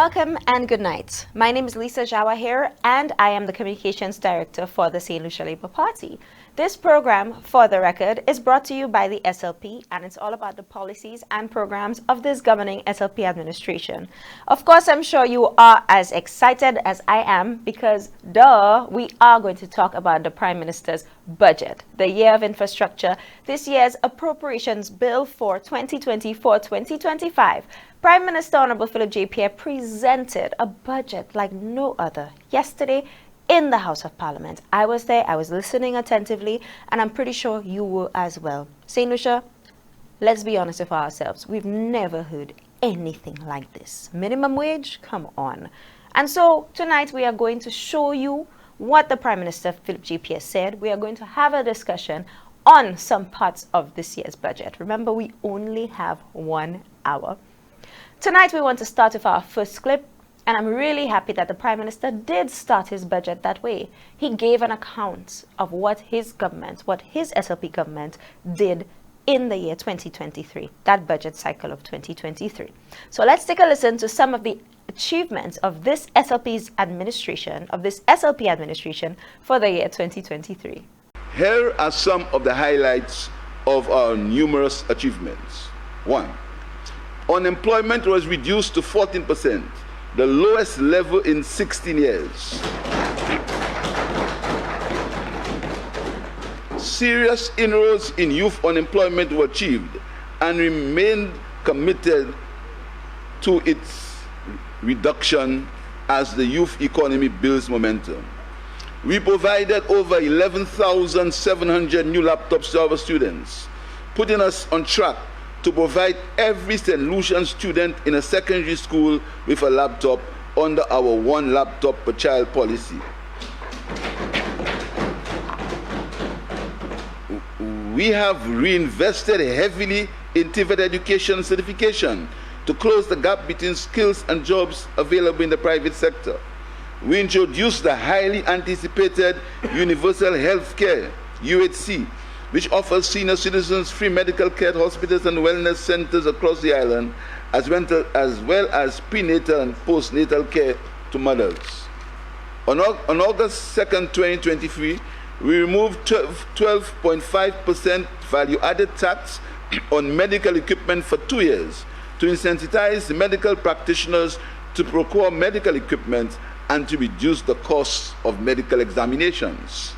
Welcome and good night. My name is Jawahir and I am the Communications Director for the St. Lucia Labour Party. This program, for the record, is brought to you by the SLP, and it's all about the policies and programs of this governing SLP administration. Of course, I'm sure you are as excited as I am because, we are going to talk about the Prime Minister's budget, the year of infrastructure, this year's appropriations bill for 2024-2025. Prime Minister Honorable Philip J. Pierre presented a budget like no other yesterday in the House of Parliament. I was there, I was listening attentively, and I'm pretty sure you were as well. St. Lucia, let's be honest with ourselves. We've never heard anything like this. Minimum wage? Come on. And so tonight we are going to show you what the Prime Minister Philip J. Pierre said. We are going to have a discussion on some parts of this year's budget. Remember, we only have 1 hour. Tonight we want to start with our first clip. And I'm really happy that the Prime Minister did start his budget that way. He gave an account of what his government, what his SLP government did in the year 2023, that budget cycle of 2023. So let's take a listen to some of the achievements of this SLP administration for the year 2023. Here are some of the highlights of our numerous achievements. 1. Unemployment was reduced to 14%. The lowest level in 16 years. Serious inroads in youth unemployment were achieved and remained committed to its reduction as the youth economy builds momentum. We provided over 11,700 new laptops to our students, putting us on track to provide every St. Lucian student in a secondary school with a laptop under our 1 laptop per child policy. We have reinvested heavily in TVET education certification to close the gap between skills and jobs available in the private sector. We introduced the highly anticipated Universal Health Care, UHC, which offers senior citizens free medical care at hospitals and wellness centers across the island, as well as prenatal and postnatal care to mothers. On August 2nd, 2023, we removed 12.5% value-added tax on medical equipment for 2 years to incentivize medical practitioners to procure medical equipment and to reduce the costs of medical examinations.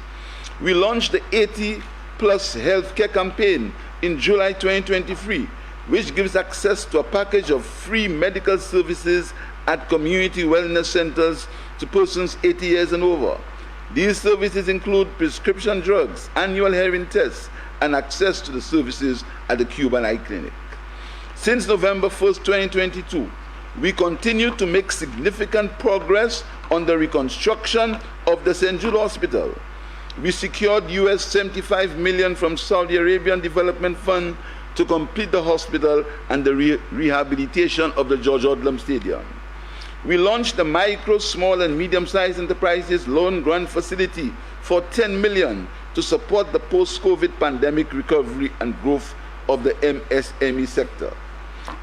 We launched the 80+ healthcare campaign in July 2023, which gives access to a package of free medical services at community wellness centers to persons 80 years and over. These services include prescription drugs, annual hearing tests, and access to the services at the Cuban Eye Clinic. Since November 1st, 2022, we continue to make significant progress on the reconstruction of the St. Jude Hospital. We secured US $75 million from Saudi Arabian Development Fund to complete the hospital and the rehabilitation of the George Odlum Stadium. We launched the Micro, Small and Medium-Sized Enterprises Loan Grant Facility for $10 million to support the post-COVID pandemic recovery and growth of the MSME sector.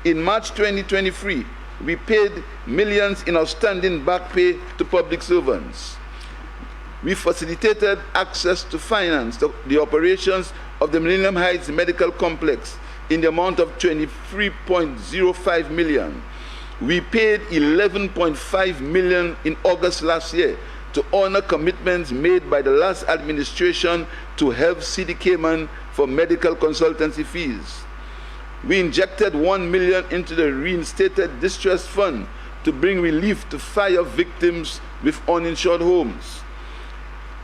In March 2023, we paid millions in outstanding back pay to public servants. We facilitated access to finance the operations of the Millennium Heights Medical Complex in the amount of $23.05 million. We paid $11.5 million in August last year to honor commitments made by the last administration to help City Cayman for medical consultancy fees. We injected $1 million into the reinstated distress fund to bring relief to fire victims with uninsured homes.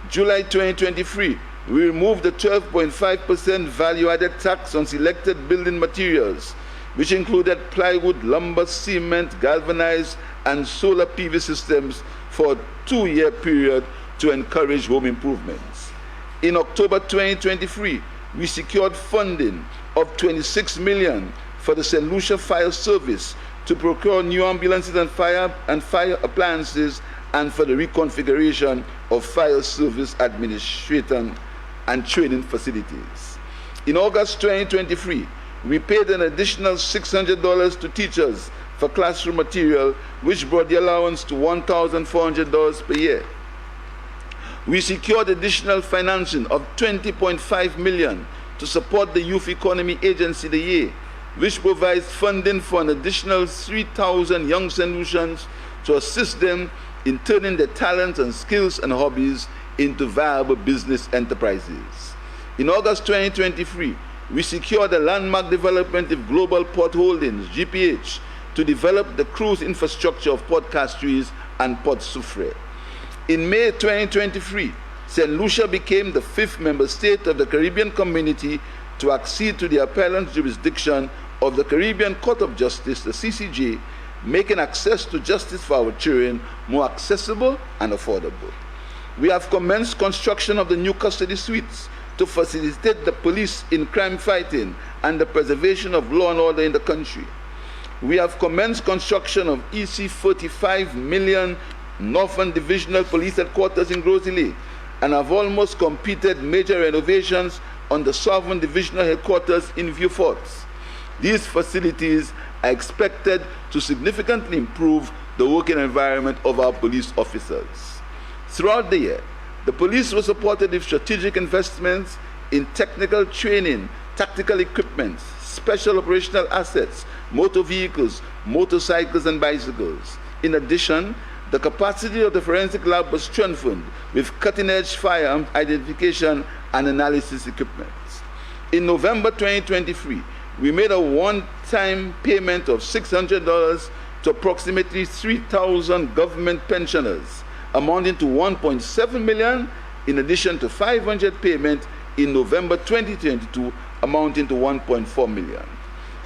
July 2023, we removed the 12.5% value-added tax on selected building materials, which included plywood, lumber, cement, galvanized, and solar PV systems for a 2-year period to encourage home improvements. In October 2023, we secured funding of $26 million for the St. Lucia Fire Service to procure new ambulances and fire appliances and for the reconfiguration of fire service administration and training facilities. In August 2023, we paid an additional $600 to teachers for classroom material, which brought the allowance to $1,400 per year. We secured additional financing of $20.5 million to support the Youth Economy Agency, the YEA, which provides funding for an additional 3,000 young St. Lucians to assist them in turning their talents and skills and hobbies into viable business enterprises. In August 2023, we secured a landmark development with Global Port Holdings, GPH, to develop the cruise infrastructure of Port Castries and Port Soufrière. In May 2023, St. Lucia became the 5th member state of the Caribbean Community to accede to the appellant jurisdiction of the Caribbean Court of Justice, the CCJ, making access to justice for our children more accessible and affordable. We have commenced construction of the new custody suites to facilitate the police in crime fighting and the preservation of law and order in the country. We have commenced construction of EC 45 million Northern Divisional Police Headquarters in Grosse Ile and have almost completed major renovations on the Southern Divisional Headquarters in Vieux Fort. These facilities are expected to significantly improve the working environment of our police officers. Throughout the year, the police was supported with strategic investments in technical training, tactical equipment, special operational assets, motor vehicles, motorcycles, and bicycles. In addition, the capacity of the forensic lab was strengthened with cutting-edge firearm identification and analysis equipment. In November 2023, we made a one-time payment of $600 to approximately 3,000 government pensioners, amounting to $1.7 million, in addition to 500 payment in November 2022, amounting to $1.4 million.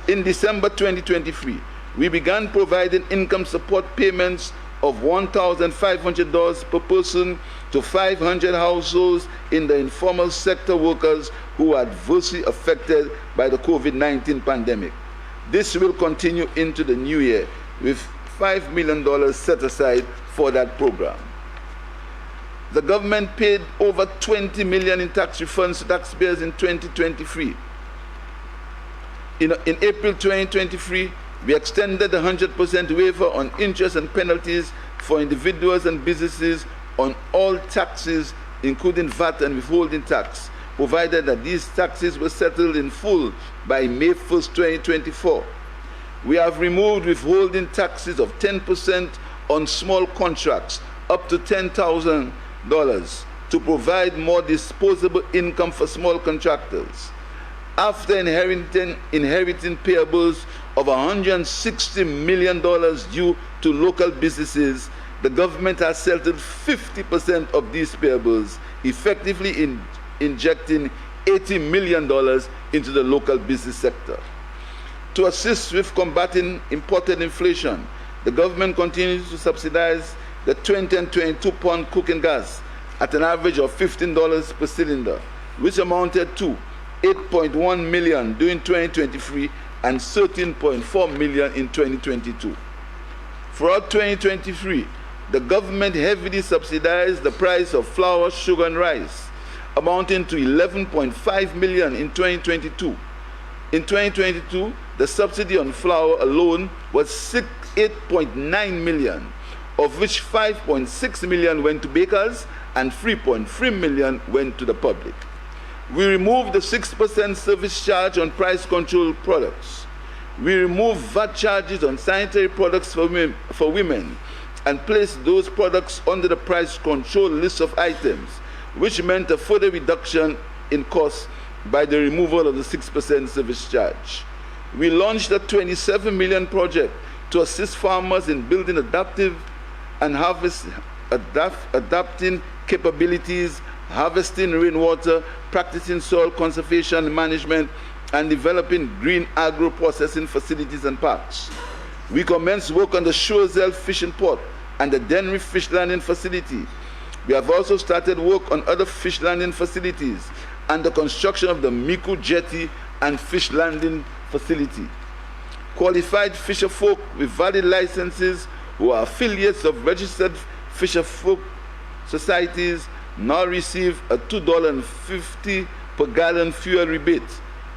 In December 2023, we began providing income support payments of $1,500 per person to 500 households in the informal sector workers who were adversely affected by the COVID-19 pandemic. This will continue into the new year with $5 million set aside for that program. The government paid over $20 million in tax refunds to taxpayers in 2023. In April 2023, we extended the 100% waiver on interest and penalties for individuals and businesses on all taxes, including VAT and withholding tax, provided that these taxes were settled in full by May 1st, 2024. We have removed withholding taxes of 10% on small contracts up to $10,000 to provide more disposable income for small contractors. After inheriting payables of $160 million due to local businesses, the government has settled 50% of these payables, effectively injecting $80 million into the local business sector. To assist with combating imported inflation, the government continues to subsidize the 20 and 22-pound cooking gas at an average of $15 per cylinder, which amounted to $8.1 million during 2023 and $13.4 million in 2022. Throughout 2023, the government heavily subsidized the price of flour, sugar, and rice, amounting to $11.5 million in 2022. In 2022, the subsidy on flour alone was $8.9 million, of which $5.6 million went to bakers and $3.3 million went to the public. We removed the 6% service charge on price-controlled products. We removed VAT charges on sanitary products for women and placed those products under the price control list of items, which meant a further reduction in costs by the removal of the 6% service charge. We launched a $27 million project to assist farmers in building adaptive and adapting capabilities, harvesting rainwater, practicing soil conservation management, and developing green agro-processing facilities and parks. We commenced work on the Choiseul fishing port and the Dennery fish landing facility. We have also started work on other fish landing facilities and the construction of the Miku jetty and fish landing facility. Qualified fisherfolk with valid licenses who are affiliates of registered fisherfolk societies now receive a $2.50 per gallon fuel rebate,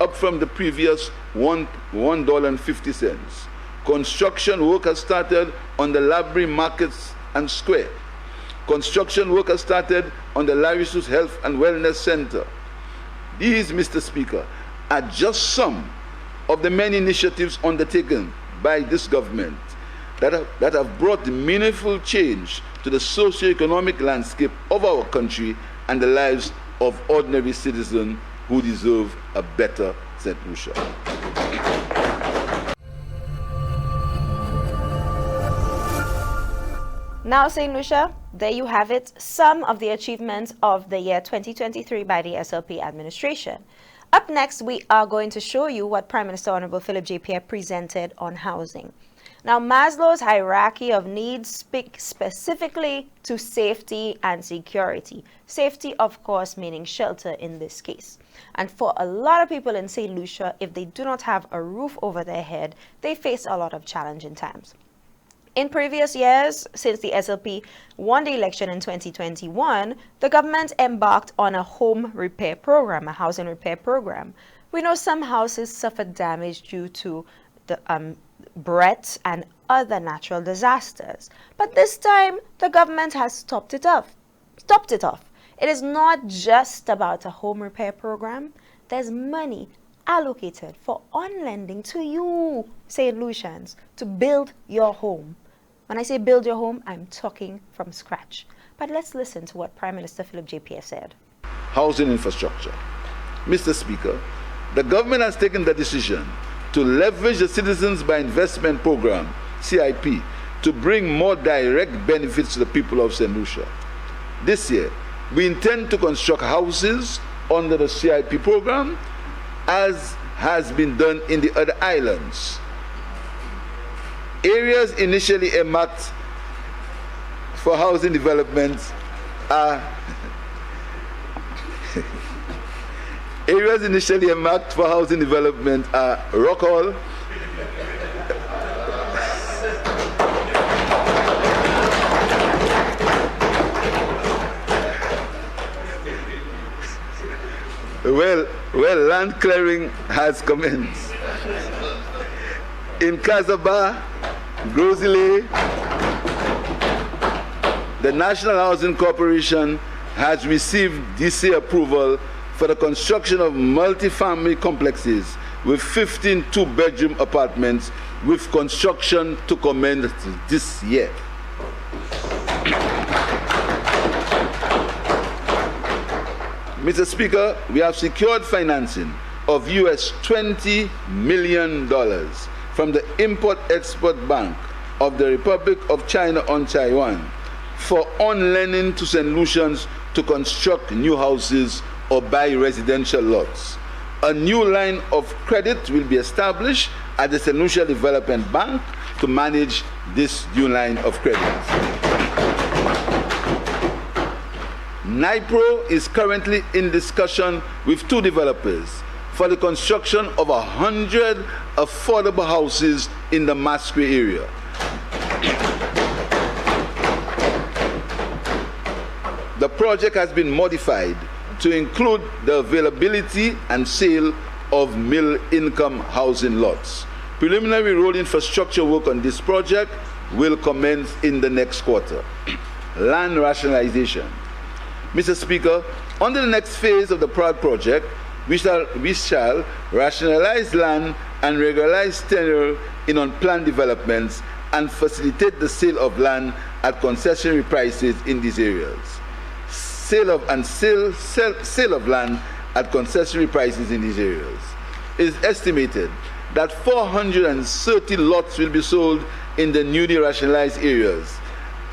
up from the previous $1.50. Construction work has started on the Library Markets and Square. Construction work has started on the Larisus Health and Wellness Center. These, Mr. Speaker, are just some of the many initiatives undertaken by this government that have brought meaningful change to the socio-economic landscape of our country and the lives of ordinary citizens who deserve a better St. Lucia. Now, St. Lucia, there you have it, some of the achievements of the year 2023 by the SLP administration. Up next, we are going to show you what Prime Minister Honorable Philip Jawahir presented on housing. Now, Maslow's hierarchy of needs speak specifically to safety and security. Safety, of course, meaning shelter in this case. And for a lot of people in St. Lucia, if they do not have a roof over their head, they face a lot of challenging times. In previous years, since the SLP won the election in 2021, the government embarked on a home repair program, a housing repair program. We know some houses suffered damage due to the Brett and other natural disasters. But this time, the government has stopped it off. It is not just about a home repair program. There's money allocated for on-lending to you, St. Lucians, to build your home. When I say build your home, I'm talking from scratch. But let's listen to what Prime Minister Philip Jawahir said. Housing infrastructure. Mr. Speaker, the government has taken the decision to leverage the Citizens by Investment Program, CIP, to bring more direct benefits to the people of St. Lucia. This year, we intend to construct houses under the CIP program, as has been done in the other islands. Areas initially earmarked for housing development are Rockall, well, land clearing has commenced. In Casabah, Grosile, the National Housing Corporation has received DC approval for the construction of multi-family complexes with 15 two-bedroom apartments with construction to commence this year. Mr. Speaker, we have secured financing of US $20 million from the Import-Export Bank of the Republic of China on Taiwan for on-lending to St. Lucians to construct new houses or buy residential lots. A new line of credit will be established at the St. Lucia Development Bank to manage this new line of credit. NIPRO is currently in discussion with two developers for the construction of 100 affordable houses in the Masquerade area. The project has been modified to include the availability and sale of middle-income housing lots. Preliminary road infrastructure work on this project will commence in the next quarter. Land rationalization. Mr. Speaker, under the next phase of the PROD project, we shall rationalize land and regularize tenure in unplanned developments and facilitate the sale of land at concessionary prices in these areas. Sale of land at concessionary prices in these areas. It is estimated that 430 lots will be sold in the newly rationalized areas,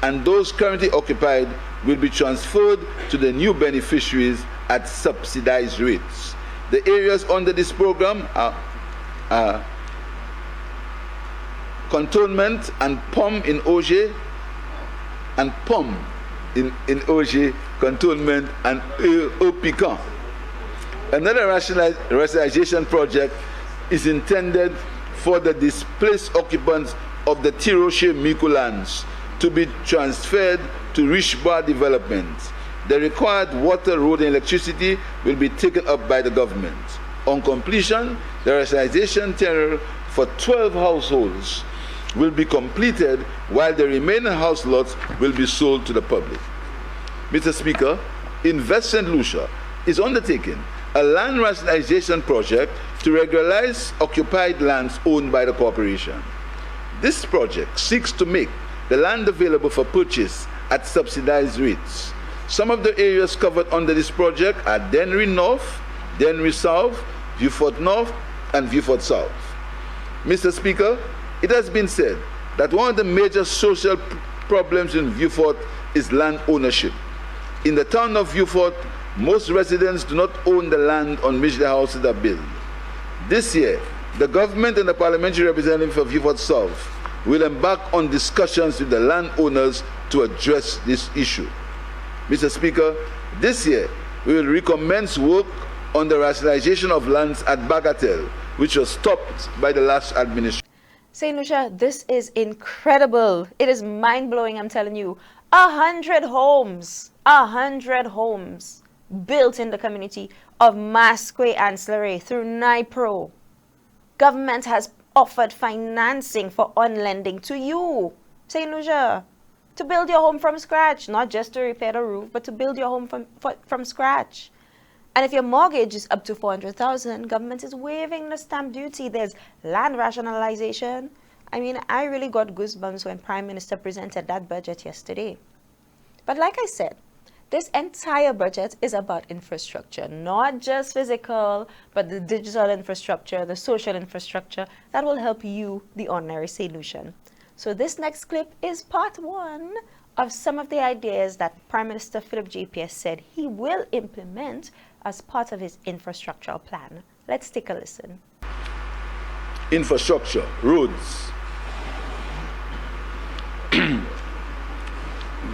and those currently occupied will be transferred to the new beneficiaries at subsidized rates. The areas under this program are Cantonment and POM in Auger, and POM in Auger, Cantonment and Opican. Another rationalization project is intended for the displaced occupants of the Tiroche Miku lands to be transferred to Rishbar development. The required water, road, and electricity will be taken up by the government. On completion, the rationalization tenure for 12 households will be completed, while the remaining house lots will be sold to the public. Mr. Speaker, Invest St. Lucia is undertaking a land rationalization project to regularize occupied lands owned by the corporation. This project seeks to make the land available for purchase at subsidized rates. Some of the areas covered under this project are Dennery North, Dennery South, Viewfort North, and Viewfort South. Mr. Speaker, it has been said that one of the major social problems in Viewfort is land ownership. In the town of Viewfort, most residents do not own the land on which their houses are built. This year, the government and the parliamentary representative for Viewfort South will embark on discussions with the landowners to address this issue. Mr. Speaker, this year we will recommence work on the rationalization of lands at Bagatelle, which was stopped by the last administration. St. Lucia, this is incredible. It is mind-blowing, I'm telling you. 100 homes built in the community of Masque Ancillary through NIPRO. Government has offered financing for on-lending to you, St. Lucia, to build your home from scratch, not just to repair the roof, but to build your home from scratch. And if your mortgage is up to $400,000, government is waiving the stamp duty. There's land rationalization. I mean, I really got goosebumps when Prime Minister presented that budget yesterday. But like I said, this entire budget is about infrastructure, not just physical, but the digital infrastructure, the social infrastructure that will help you, the ordinary St. Lucian. So this next clip is part one of some of the ideas that Prime Minister Philip JPS said he will implement as part of his infrastructural plan. Let's take a listen. Infrastructure, roads.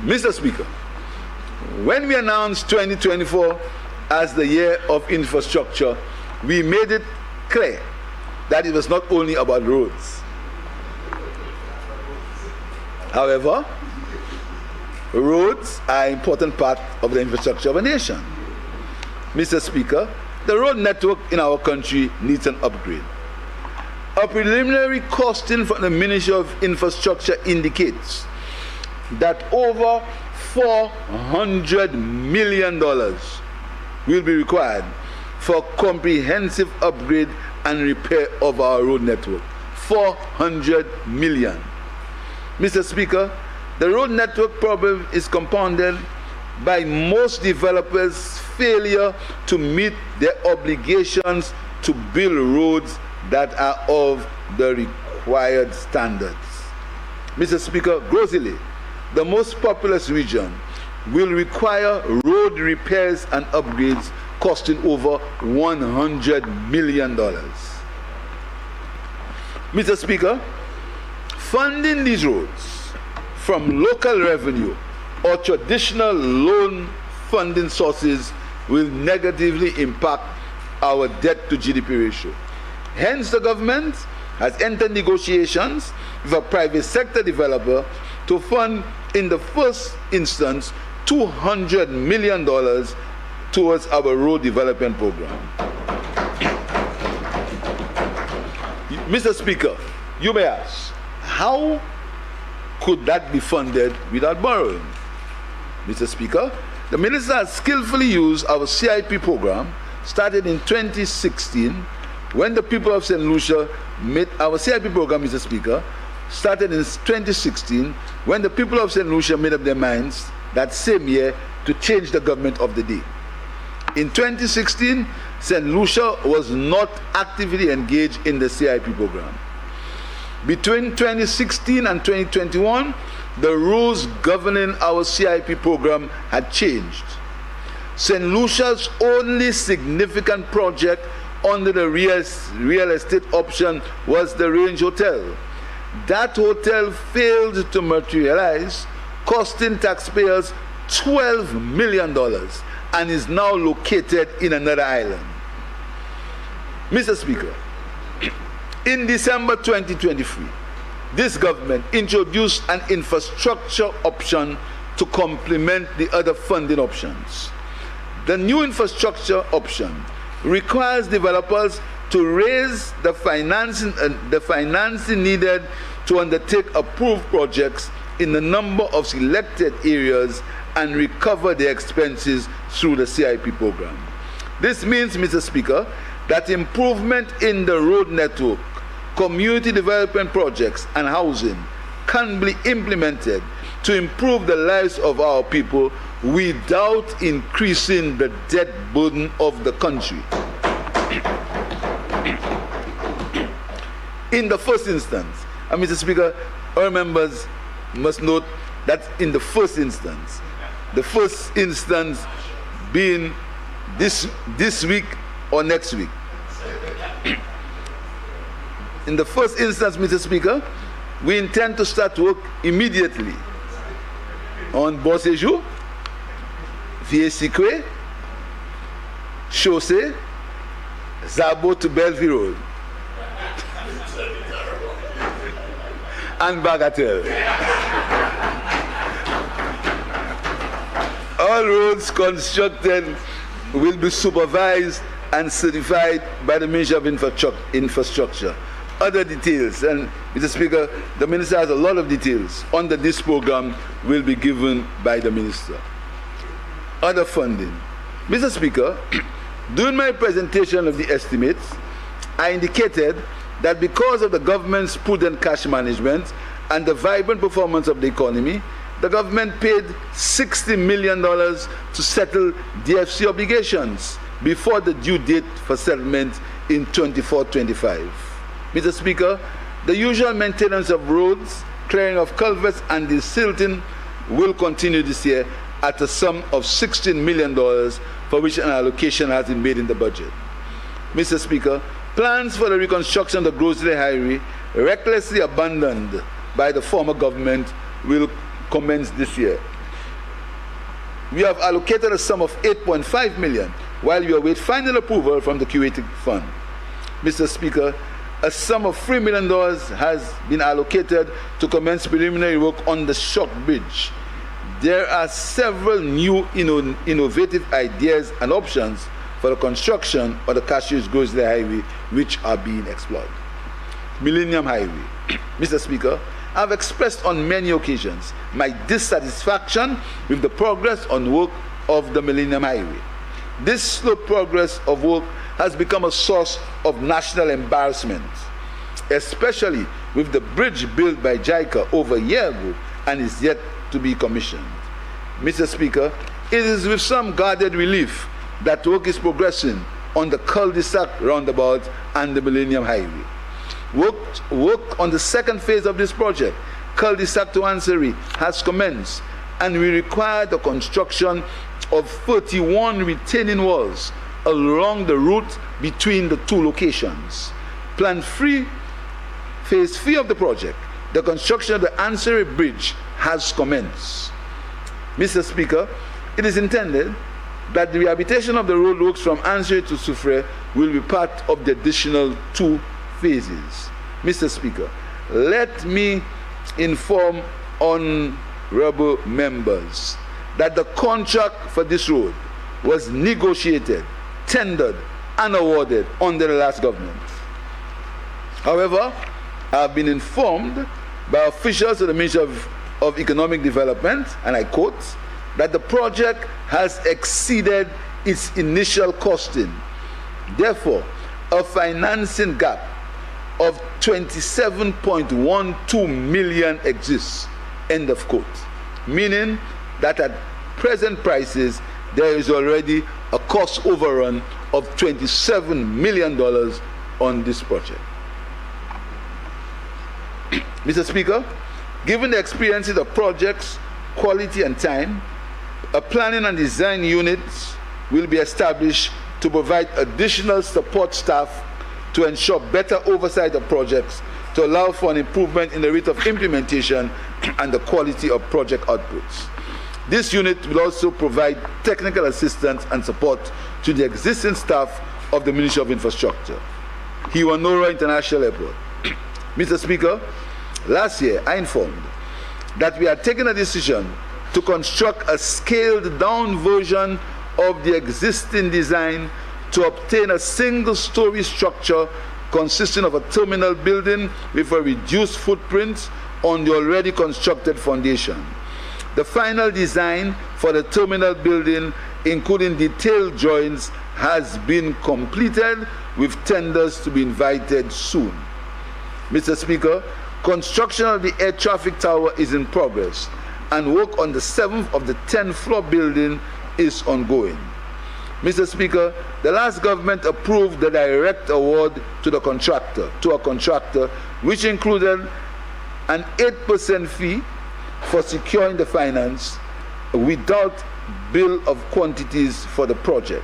Mr. Speaker, when we announced 2024 as the year of infrastructure, we made it clear that it was not only about roads. However, roads are an important part of the infrastructure of a nation. Mr. Speaker, the road network in our country needs an upgrade. A preliminary costing from the Ministry of Infrastructure indicates that over $400 million will be required for comprehensive upgrade and repair of our road network. 400 million. Mr. Speaker, the road network problem is compounded by most developers' failure to meet their obligations to build roads that are of the required standards. Mr. Speaker, Grozile, the most populous region, will require road repairs and upgrades costing over $100 million. Mr. Speaker, funding these roads from local revenue or traditional loan funding sources will negatively impact our debt to GDP ratio. Hence, the government has entered negotiations with a private sector developer to fund, in the first instance, $200 million towards our road development program. Mr. Speaker, you may ask, how could that be funded without borrowing? Mr. Speaker, the minister has skillfully used our CIP program, started in 2016, when the people of St. Lucia made our CIP program, Mr. Speaker, started in 2016, when the people of St. Lucia made up their minds that same year to change the government of the day. In 2016, St. Lucia was not actively engaged in the CIP program. Between 2016 and 2021, the rules governing our CIP program had changed. St. Lucia's only significant project under the real estate option was the Range Hotel. That hotel failed to materialize, costing taxpayers $12 million, and is now located in another island. Mr. Speaker, in December 2023, this government introduced an infrastructure option to complement the other funding options. The new infrastructure option requires developers to raise the financing needed to undertake approved projects in a number of selected areas and recover their expenses through the CIP program. This means, Mr. Speaker, that improvement in the road network, community development projects, and housing can be implemented to improve the lives of our people without increasing the debt burden of the country. In the first instance, and Mr. Speaker, our members must note that in the first instance being this week or next week. In the first instance, Mr. Speaker, we intend to start work immediately on Bossejou, Vieux-Sikwe, Chaussée, Zabo to Bellevue Road, and Bagatelle. All roads constructed will be supervised and certified by the Ministry of Infrastructure. Other details, and Mr. Speaker, the Minister has a lot of details under this program, will be given by the Minister. Other funding. Mr. Speaker, during my presentation of the estimates, I indicated that because of the government's prudent cash management and the vibrant performance of the economy, the government paid $60 million to settle DFC obligations before the due date for settlement in 24-25. Mr. Speaker, the usual maintenance of roads, clearing of culverts, and desilting will continue this year at a sum of $16 million, for which an allocation has been made in the budget. Mr. Speaker, plans for the reconstruction of the Grosley Highway, recklessly abandoned by the former government, will commence this year. We have allocated a sum of $8.5 million while we await final approval from the curating fund. Mr. Speaker, a sum of $3 million has been allocated to commence preliminary work on the short bridge. There are several new innovative ideas and options for the construction of the Cashews-Grosley Highway which are being explored. Millennium Highway. Mr. Speaker, I have expressed on many occasions my dissatisfaction with the progress on work of the Millennium Highway. This slow progress of work has become a source of national embarrassment, especially with the bridge built by JICA over a year ago and is yet to be commissioned. Mr. Speaker, it is with some guarded relief that work is progressing on the cul-de-sac roundabout and the Millennium Highway. Work on the second phase of this project, cul-de-sac to Ansari, has commenced, and we require the construction of 31 retaining walls along the route between the two locations. Phase 3 of the project, the construction of the Ansari Bridge, has commenced. Mr. Speaker, it is intended that the rehabilitation of the road works from Ansari to Soufrière will be part of the additional 2 phases. Mr. Speaker, let me inform honorable members that the contract for this road was negotiated, tendered, and awarded under the last government. However, I have been informed by officials of the Ministry of Economic Development, and I quote, that the project has exceeded its initial costing. Therefore, a financing gap of $27.12 million exists, end of quote. Meaning that at present prices, there is already a cost overrun of $27 million on this project. Mr. Speaker, given the experiences of projects, quality and time, a planning and design unit will be established to provide additional support staff to ensure better oversight of projects, to allow for an improvement in the rate of implementation and the quality of project outputs. This unit will also provide technical assistance and support to the existing staff of the Ministry of Infrastructure. Hiwanora International Airport. Mr. Speaker, last year I informed that we had taken a decision to construct a scaled-down version of the existing design to obtain a single-story structure consisting of a terminal building with a reduced footprint on the already constructed foundation. The final design for the terminal building, including detailed drawings, has been completed, with tenders to be invited soon. Mr. Speaker, construction of the air traffic tower is in progress, and work on the 7th of the 10th floor building is ongoing. Mr. Speaker, the last government approved the direct award to a contractor, which included an 8% fee for securing the finance without bill of quantities for the project.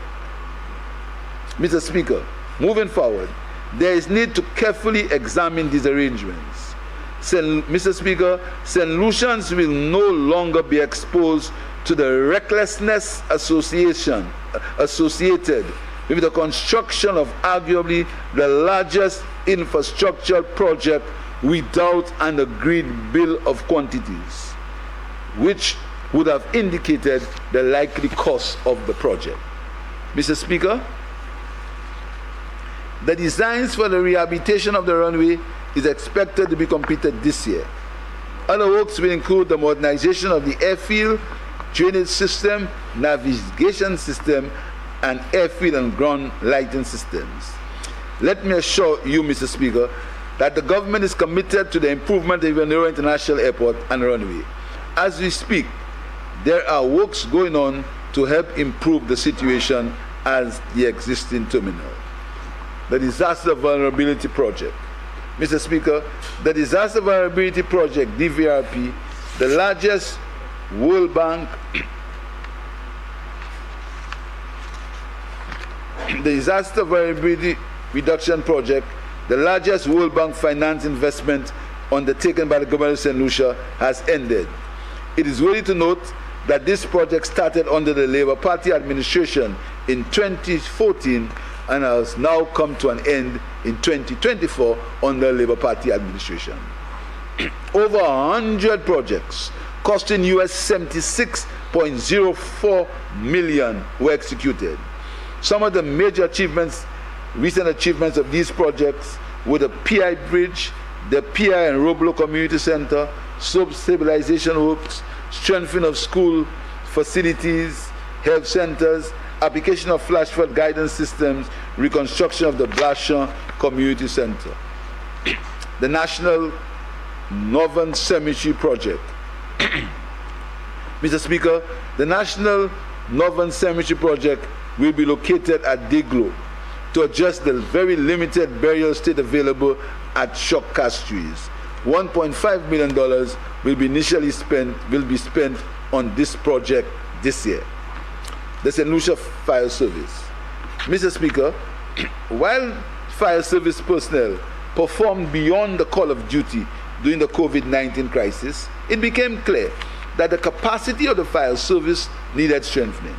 Mr. Speaker, moving forward, there is need to carefully examine these arrangements. Mr. Speaker, St. Lucians will no longer be exposed to the recklessness associated with the construction of arguably the largest infrastructure project without an agreed bill of quantities, which would have indicated the likely cost of the project. Mr. Speaker, the designs for the rehabilitation of the runway is expected to be completed this year. Other works will include the modernization of the airfield, drainage system, navigation system, and airfield and ground lighting systems. Let me assure you, Mr. Speaker, that the government is committed to the improvement of Jawahir International Airport and runway. As we speak, there are works going on to help improve the situation as the existing terminal. The Disaster Vulnerability Project. Mr. Speaker, the Disaster Vulnerability Project, DVRP, the largest World Bank the Disaster Vulnerability Reduction Project, the largest World Bank finance investment undertaken by the government of St. Lucia, has ended. It is worthy to note that this project started under the Labour Party administration in 2014 and has now come to an end in 2024 under Labour Party administration. Over 100 projects costing US $76.04 million were executed. Some of the major achievements, recent achievements of these projects were the PI Bridge, the PI and Roblo Community Center, slope stabilization works, strengthening of school facilities, health centers, application of flash flood guidance systems, reconstruction of the Blashan Community Center. The National Northern Cemetery Project. Mr. Speaker, the National Northern Cemetery Project will be located at Deglo to adjust the very limited burial state available at Shock Castries. $1.5 million will be spent on this project this year. The St. Lucia Fire Service. Mr. Speaker, while fire service personnel performed beyond the call of duty during the COVID-19 crisis, it became clear that the capacity of the fire service needed strengthening.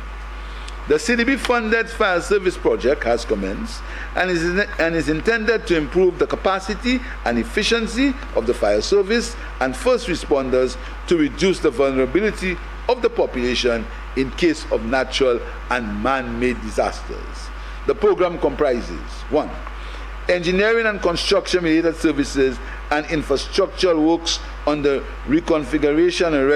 The CDB-funded fire service project has commenced and is intended to improve the capacity and efficiency of the fire service and first responders to reduce the vulnerability of the population in case of natural and man-made disasters. The program comprises 1. Engineering and construction-related services and infrastructural works on the reconfiguration and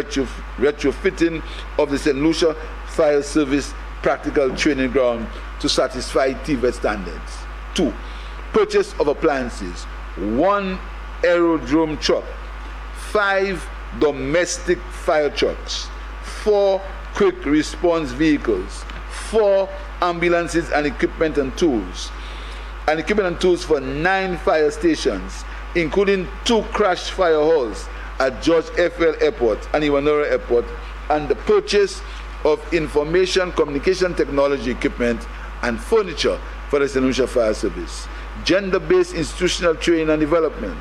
retrofitting of the St. Lucia Fire Service practical training ground to satisfy TVET standards. 2. Purchase of appliances, 1 aerodrome truck, 5 domestic fire trucks, 4 quick response vehicles, 4 ambulances and equipment and tools for 9 fire stations, including 2 crash fire halls at George F.L. Airport and Iwanora Airport, and the purchase of information communication technology equipment and furniture for the St. Lucia Fire Service. Gender-based institutional training and development,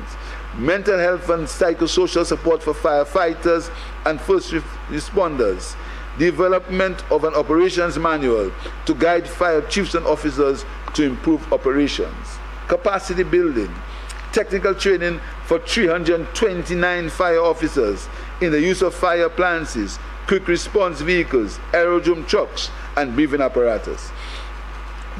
mental health and psychosocial support for firefighters and first responders, development of an operations manual to guide fire chiefs and officers to improve operations, capacity building, technical training for 329 fire officers in the use of fire appliances, quick response vehicles, aerodrome trucks, and breathing apparatus.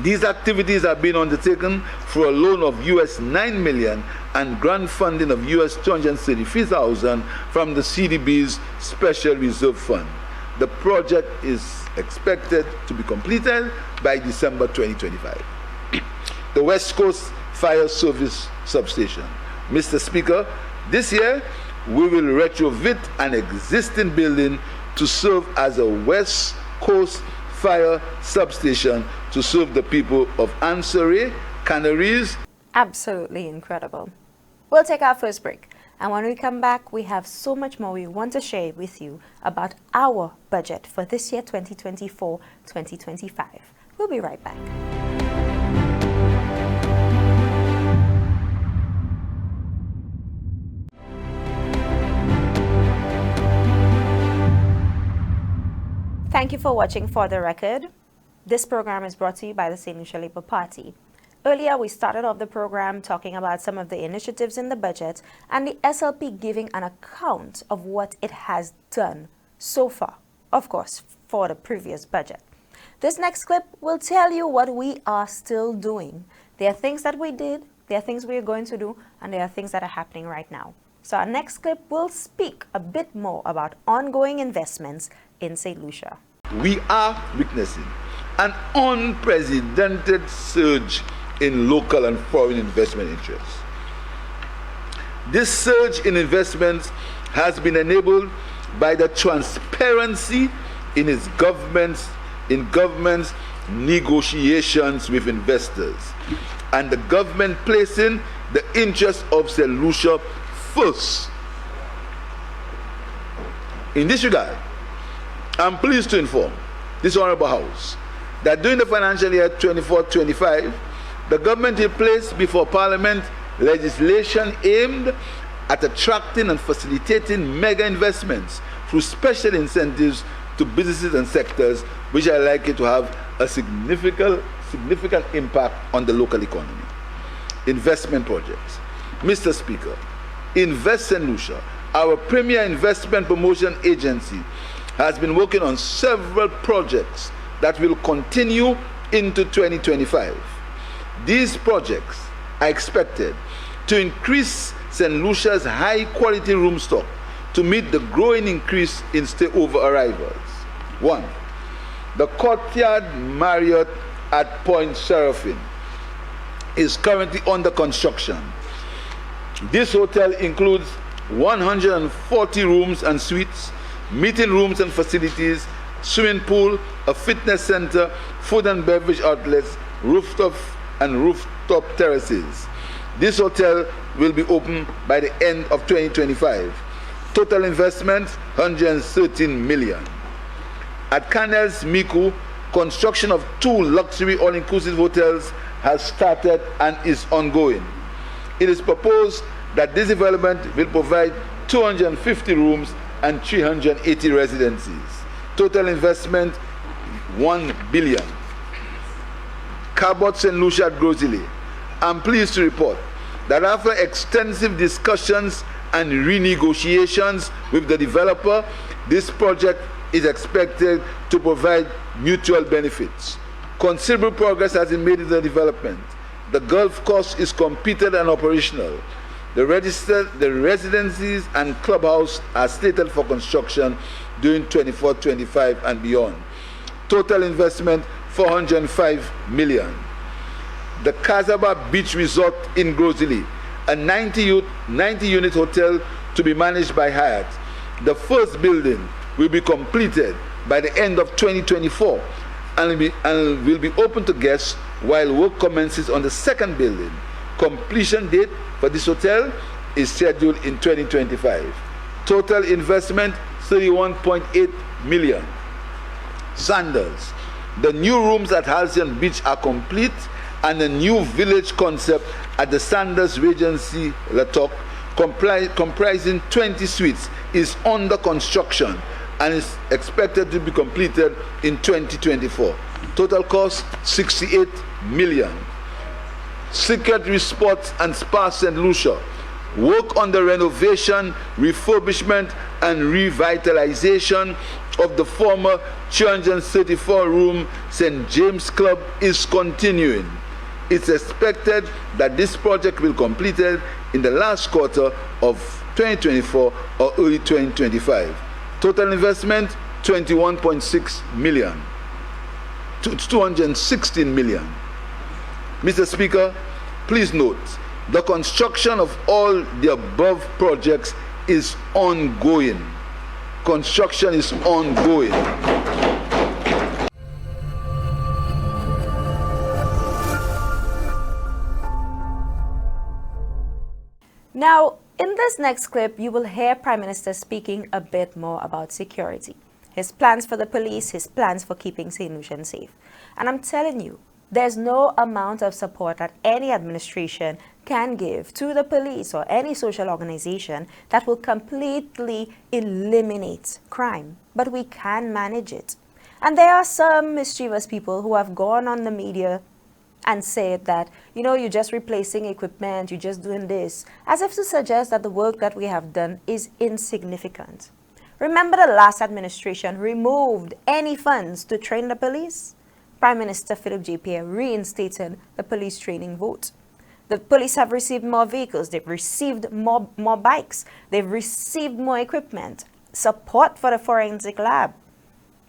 These activities are being undertaken for a loan of US 9 million and grant funding of US 233,000 from the CDB's Special Reserve Fund. The project is expected to be completed by December 2025. The West Coast Fire Service Substation. Mr. Speaker, this year we will retrofit an existing building to serve as a West Coast Fire Substation to serve the people of Ansoray, Canaries. Absolutely incredible. We'll take our first break. And when we come back, we have so much more we want to share with you about our budget for this year, 2024-2025. We'll be right back. Thank you for watching For the Record. This program is brought to you by the St. Lucia Labour Party. Earlier, we started off the program talking about some of the initiatives in the budget and the SLP giving an account of what it has done so far, of course, for the previous budget. This next clip will tell you what we are still doing. There are things that we did, there are things we are going to do, and there are things that are happening right now. So our next clip will speak a bit more about ongoing investments in St. Lucia. We are witnessing an unprecedented surge in local and foreign investment interests. This surge in investments has been enabled by the transparency in government's negotiations with investors, and the government placing the interests of St. Lucia first. In this regard, I'm pleased to inform this Honorable House that during the financial year 24-25, the government will place before Parliament legislation aimed at attracting and facilitating mega investments through special incentives to businesses and sectors which are likely to have a significant impact on the local economy. Investment projects. Mr. Speaker, Invest St. Lucia, our premier investment promotion agency, has been working on several projects that will continue into 2025. These projects are expected to increase St. Lucia's high-quality room stock to meet the growing increase in stay-over arrivals. 1. The Courtyard Marriott at Point Seraphine is currently under construction. This hotel includes 140 rooms and suites, meeting rooms and facilities, swimming pool, a fitness center, food and beverage outlets, rooftop terraces. This hotel will be open by the end of 2025. Total investment, 113 million. At Canals Miku, construction of 2 luxury all-inclusive hotels has started and is ongoing. It is proposed that this development will provide 250 rooms and 380 residencies. Total investment, 1 billion. Cabot St. Lucia at Grosile. I'm pleased to report that after extensive discussions and renegotiations with the developer, this project is expected to provide mutual benefits. Considerable progress has been made in the development. The golf course is completed and operational. The residencies and clubhouse are slated for construction during 24-25 and beyond. Total investment, 405 million. The Casaba Beach Resort in Grosile, a 90-unit hotel to be managed by Hyatt. The first building will be completed by the end of 2024 and will be open to guests while work commences on the second building. Completion date for this hotel is scheduled in 2025. Total investment, 31.8 million. Sandals. The new rooms at Halcyon Beach are complete, and a new village concept at the Sandals Regency Latok, comprising 20 suites, is under construction and is expected to be completed in 2024. Total cost, 68 million. Secretary Sports and Spa St. Lucia. Work on the renovation, refurbishment, and revitalization of the former 334-room St. James Club is continuing. It's expected that this project will be completed in the last quarter of 2024 or early 2025. Total investment, 21.6 million to 216 million. Mr. Speaker, please note, the construction of all the above projects is ongoing. Construction is ongoing. Now, in this next clip, you will hear Prime Minister speaking a bit more about security. His plans for the police, his plans for keeping St. Lucian safe. And I'm telling you, there's no amount of support that any administration can give to the police or any social organization that will completely eliminate crime. But we can manage it. And there are some mischievous people who have gone on the media and said that, you know, you're just replacing equipment, you're just doing this, as if to suggest that the work that we have done is insignificant. Remember the last administration removed any funds to train the police? Prime Minister Philip J. Pierre reinstated the police training vote. The police have received more vehicles, they've received more bikes, they've received more equipment, support for the forensic lab.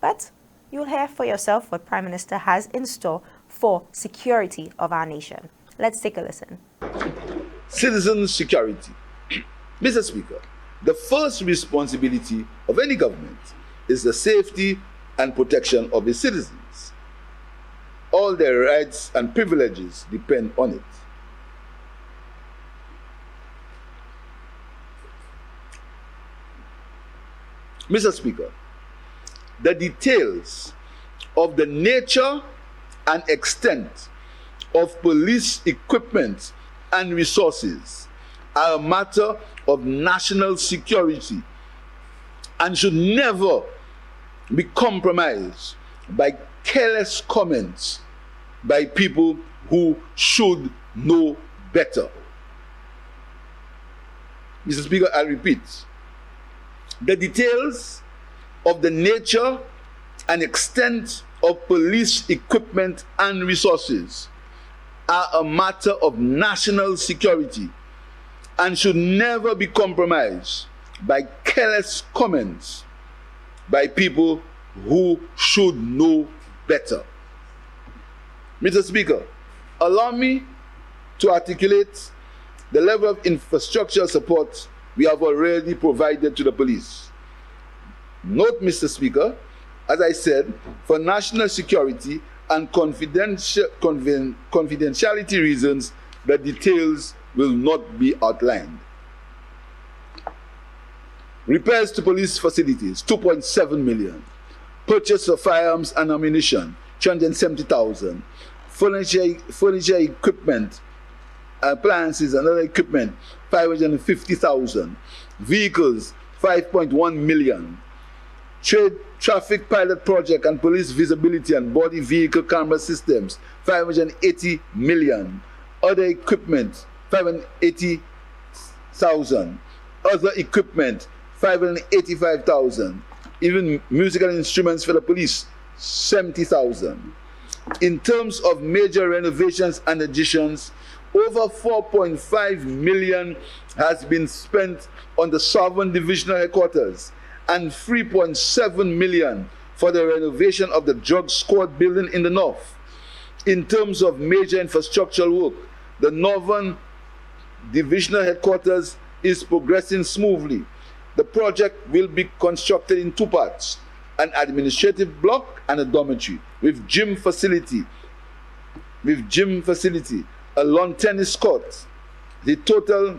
But you'll hear for yourself what Prime Minister has in store for security of our nation. Let's take a listen. Citizen security. Mr. Speaker, the first responsibility of any government is the safety and protection of its citizens. All their rights and privileges depend on it. Mr. Speaker, the details of the nature and extent of police equipment and resources are a matter of national security and should never be compromised by careless comments by people who should know better. Mr. Speaker, I repeat, the details of the nature and extent of police equipment and resources are a matter of national security and should never be compromised by careless comments by people who should know better. Mr. Speaker, allow me to articulate the level of infrastructural support we have already provided to the police. Note, Mr. Speaker, as I said, for national security and confidentiality reasons, the details will not be outlined. Repairs to police facilities, 2.7 million. Purchase of firearms and ammunition, 370,000. Furniture equipment, appliances and other equipment, 550,000. Vehicles, 5.1 million. Traffic pilot project and police visibility and body vehicle camera systems, 580 million. Other equipment, 580,000. Other equipment, 585,000. Even musical instruments for the police, 70,000. In terms of major renovations and additions, over 4.5 million has been spent on the Sovereign Divisional Headquarters and 3.7 million for the renovation of the drug squad building in the north. In terms of major infrastructural work, the Northern Divisional Headquarters is progressing smoothly. The project will be constructed in two parts, an administrative block and a dormitory with gym facility, a lawn tennis court. The total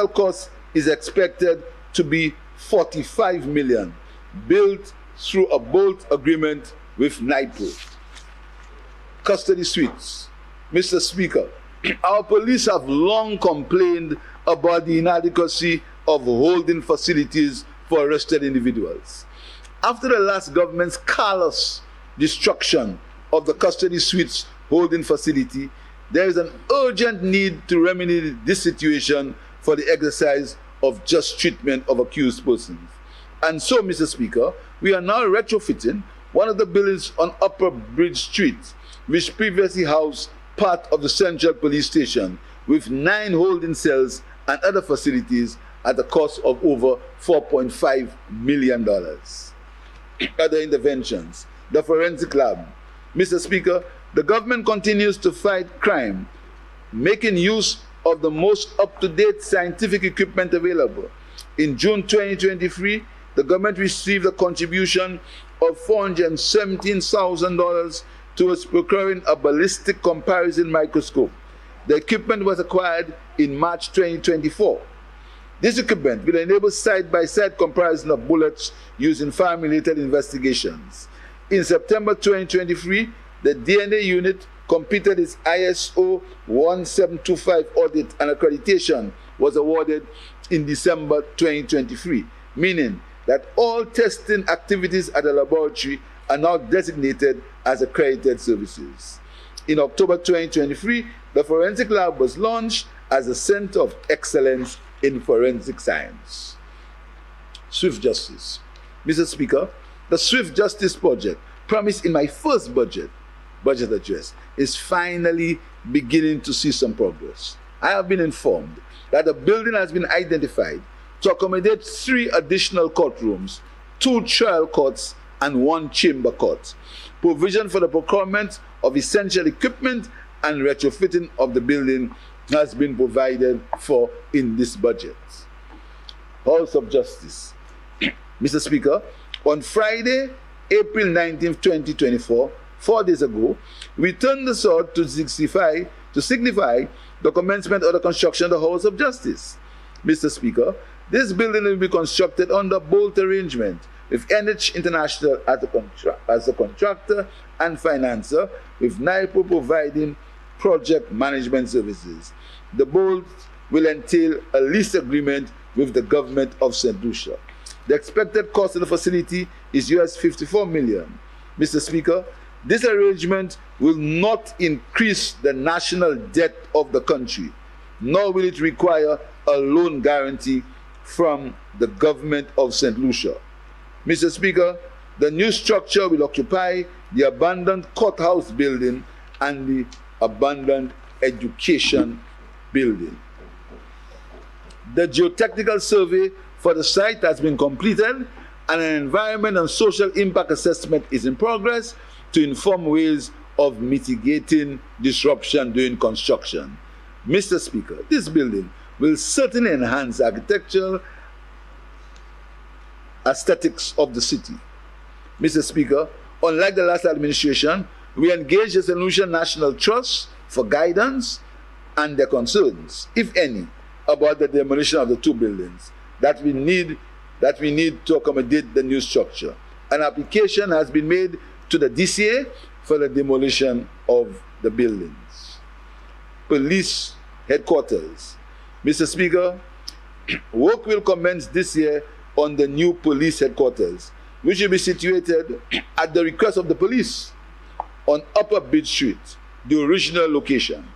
cost is expected to be 45 million, built through a bolt agreement with NIPO. Custody suites. Mr. Speaker, our police have long complained about the inadequacy of holding facilities for arrested individuals. After the last government's callous destruction of the custody suites holding facility, there is an urgent need to remedy this situation for the exercise of just treatment of accused persons. And so, Mr. Speaker, we are now retrofitting one of the buildings on Upper Bridge Street, which previously housed part of the Central Police Station, with 9 holding cells and other facilities at a cost of over $4.5 million. Other interventions. The forensic lab. Mr. Speaker, the government continues to fight crime, making use of the most up-to-date scientific equipment available. In June 2023, the government received a contribution of $417,000 towards procuring a ballistic comparison microscope. The equipment was acquired in March 2024. This equipment will enable side-by-side comparison of bullets used in fire-related investigations. In September 2023, the DNA unit completed its ISO 1725 audit, and accreditation was awarded in December 2023, meaning that all testing activities at the laboratory are now designated as accredited services. In October 2023, the forensic lab was launched as a Center of Excellence in Forensic Science. Swift Justice. Mr. Speaker, the Swift Justice project, promised in my first budget address, is finally beginning to see some progress. I have been informed that the building has been identified to accommodate 3 additional courtrooms, 2 trial courts, and 1 chamber court. Provision for the procurement of essential equipment and retrofitting of the building has been provided for in this budget. House of Justice. Mr. Speaker, on Friday, April 19, 2024, 4 days ago, we turned the sword to signify the commencement of the construction of the House of Justice. Mr. Speaker, this building will be constructed under bolt arrangement with NH International as a contractor and financer, with NIPO providing project management services. The bolt will entail a lease agreement with the government of St. Lucia. The expected cost of the facility is $54 million. Mr. Speaker, this arrangement will not increase the national debt of the country, nor will it require a loan guarantee from the government of St. Lucia. Mr. Speaker, the new structure will occupy the abandoned courthouse building and the abandoned education building. The geotechnical survey for the site has been completed, and an environment and social impact assessment is in progress to inform ways of mitigating disruption during construction. Mr. Speaker, this building will certainly enhance architectural aesthetics of the city. Mr. Speaker, unlike the last administration, we engaged the St. Lucia National Trust for guidance and their concerns, if any, about the demolition of the 2 buildings that we need to accommodate the new structure. An application has been made to the DCA for the demolition of the buildings. Police headquarters. Mr. Speaker, work will commence this year on the new police headquarters, which will be situated at the request of the police on Upper Bridge Street, the original location.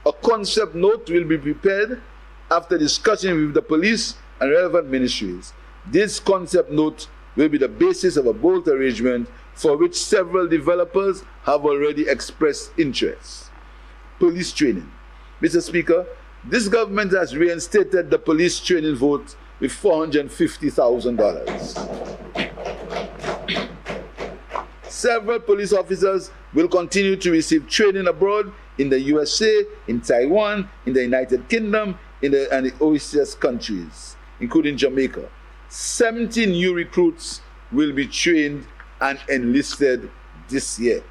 A concept note will be prepared after discussion with the police and relevant ministries. This concept note will be the basis of a bolt arrangement for which several developers have already expressed interest. Police training. Mr. Speaker, this government has reinstated the police training vote with $450,000. Several police officers will continue to receive training abroad in the USA, in Taiwan, in the United Kingdom, and the OECS countries, including Jamaica. 70 new recruits will be trained and enlisted this year.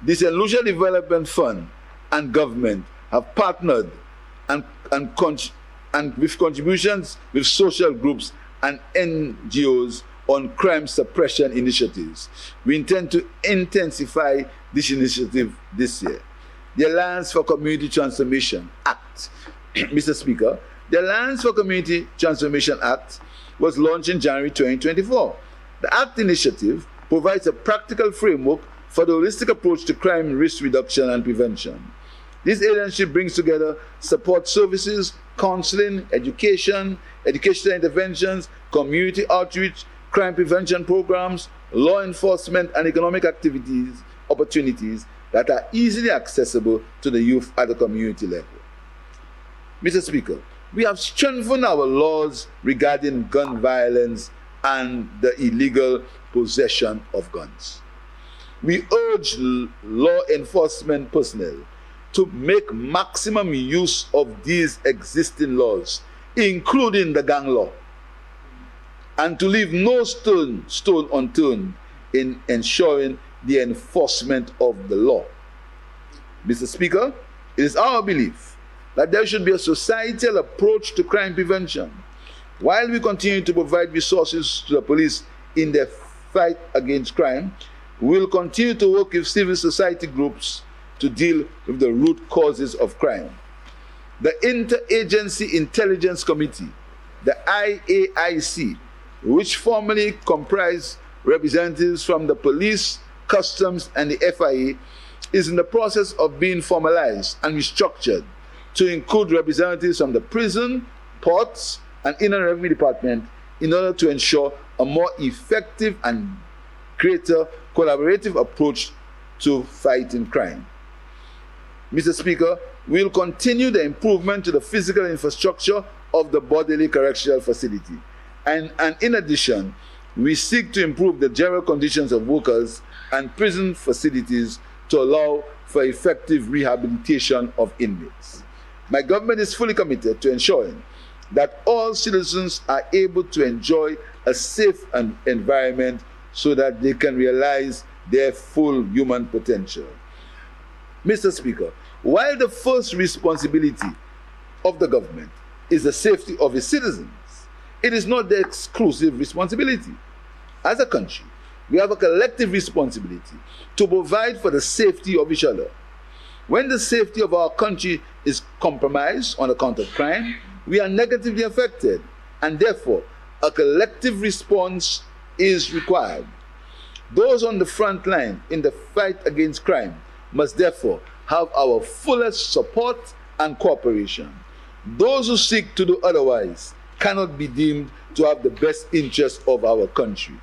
The St. Lucia Development Fund and government have partnered and with contributions with social groups and NGOs on crime suppression initiatives. We intend to intensify this initiative this year. The Alliance for Community Transformation Act. Mr. Speaker, the Alliance for Community Transformation Act was launched in January 2024. The Act initiative provides a practical framework for the holistic approach to crime risk reduction and prevention. This agency brings together support services, counseling, educational interventions, community outreach, crime prevention programs, law enforcement, and economic opportunities that are easily accessible to the youth at the community level. Mr. Speaker, we have strengthened our laws regarding gun violence and the illegal possession of guns. We urge law enforcement personnel to make maximum use of these existing laws, including the gang law, and to leave no stone unturned in ensuring the enforcement of the law. Mr. Speaker, it is our belief that there should be a societal approach to crime prevention. While we continue to provide resources to the police in their fight against crime, we will continue to work with civil society groups to deal with the root causes of crime. The Interagency Intelligence Committee, the IAIC, which formerly comprised representatives from the police, customs, and the FIA, is in the process of being formalized and restructured to include representatives from the prison, ports, and Inland Revenue Department in order to ensure a more effective and greater collaborative approach to fighting crime. Mr. Speaker, we will continue the improvement to the physical infrastructure of the Bodily Correctional Facility. And in addition, we seek to improve the general conditions of workers and prison facilities to allow for effective rehabilitation of inmates. My government is fully committed to ensuring that all citizens are able to enjoy a safe environment so that they can realize their full human potential. Mr. Speaker, while the first responsibility of the government is the safety of its citizens, it is not the exclusive responsibility. As a country, we have a collective responsibility to provide for the safety of each other. When the safety of our country is compromised on account of crime, we are negatively affected, and therefore a collective response is required. Those on the front line in the fight against crime must therefore have our fullest support and cooperation. Those who seek to do otherwise cannot be deemed to have the best interest of our country.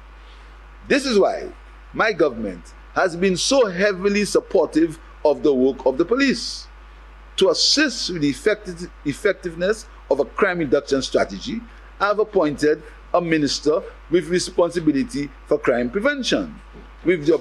This is why my government has been so heavily supportive of the work of the police. To assist with the effectiveness of a crime reduction strategy, I have appointed a minister with responsibility for crime prevention, with the